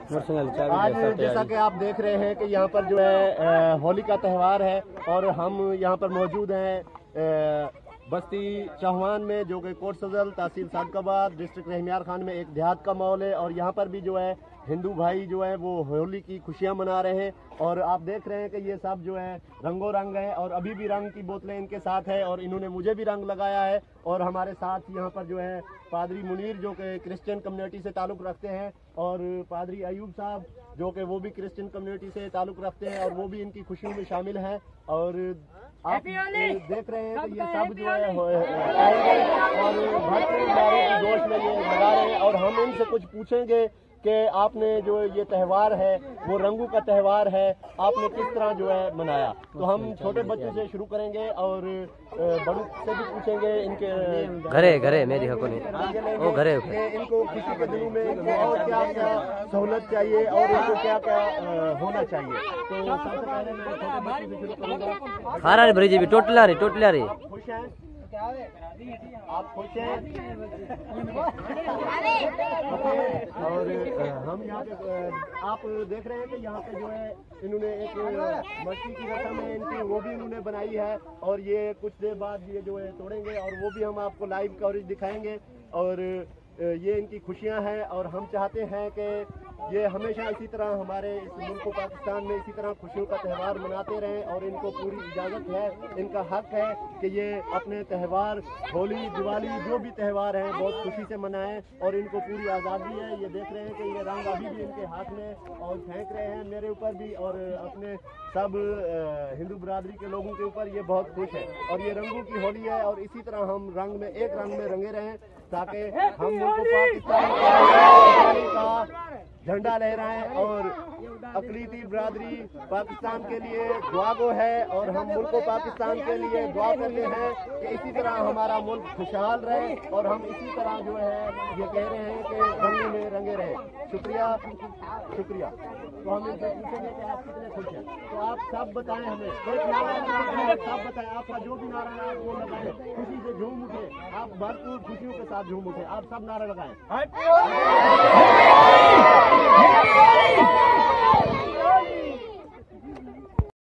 आज जैसा कि आप देख रहे हैं कि यहाँ पर जो है होली का त्यौहार है और हम यहाँ पर मौजूद हैं बस्ती चौहान में, जो कि कोट सजल तहसील सादकाबाद डिस्ट्रिक्ट रहमियार खान में एक देहात का माहौल है। और यहाँ पर भी जो है हिंदू भाई जो है वो होली की खुशियाँ मना रहे हैं। और आप देख रहे हैं कि ये सब जो है रंगों रंग है और अभी भी रंग की बोतलें इनके साथ है और इन्होंने मुझे भी रंग लगाया है। और हमारे साथ यहाँ पर जो है पादरी मुनीर जो कि क्रिश्चियन कम्युनिटी से ताल्लुक़ रखते हैं और पादरी अयूब साहब जो कि वो भी क्रिश्चियन कम्युनिटी से ताल्लुक़ रखते हैं और वो भी इनकी खुशियों में शामिल हैं। और आप देख रहे हैं कि ये सब जो है और भरपूर नारे की जोश में ये लगा रहे हैं। और हम इनसे कुछ पूछेंगे कि आपने जो ये त्यौहार है वो रंगों का त्यौहार है, आपने किस तरह जो है मनाया। तो हम छोटे बच्चों से शुरू करेंगे और बड़ों से भी पूछेंगे इनके घरे मेरी हको नहीं वो घरे इनको खुशी के दिनों में इनको और क्या क्या सहूलत चाहिए और इनको क्या क्या होना चाहिए। तो सबसे पहले मैं छोटे बच्चों से शुरू करूँगा। खारा ब्रिज भी टोटला रे खुश हैं आप? खुश हैं? और हम यहाँ पे आप देख रहे हैं कि यहाँ पे जो है इन्होंने एक मटकी की रस्म है इनकी, वो भी इन्होंने बनाई है और ये कुछ देर बाद ये जो है तोड़ेंगे और वो भी हम आपको लाइव कवरेज दिखाएंगे। और ये इनकी खुशियाँ हैं और हम चाहते हैं कि ये हमेशा इसी तरह हमारे इस मुल्क पाकिस्तान में इसी तरह खुशियों का त्यौहार मनाते रहें। और इनको पूरी इजाज़त है, इनका हक है कि ये अपने त्यौहार होली दिवाली जो भी त्यौहार हैं बहुत खुशी से मनाएं और इनको पूरी आज़ादी है। ये देख रहे हैं कि ये रंग अभी भी इनके हाथ में और फेंक रहे हैं मेरे ऊपर भी और अपने सब हिंदू बरादरी के लोगों के ऊपर। ये बहुत खुश है और ये रंगों की होली है और इसी तरह हम रंग में एक रंग में रंगे रहें ताकि हम मुल्क पाकिस्तान का झंडा लहराएं। और अकलीती बरादरी पाकिस्तान के लिए दुआ गो है और हम मुल्क पाकिस्तान के लिए दुआ करते हैं कि इसी तरह हमारा मुल्क खुशहाल रहे और हम इसी तरह जो है ये कह रहे हैं कि रंगों में रंगे रहें। शुक्रिया। तो हम इनसे पूछेंगे कि आप कितने खुश हैं। तो आप सब बताएं, हमें एक नारा सब बताएं, आपका जो भी नारा है वो लगाएं, खुशी से झूम उठे, आप भरपूर खुशियों के साथ झूम उठे, आप सब नारा लगाएं।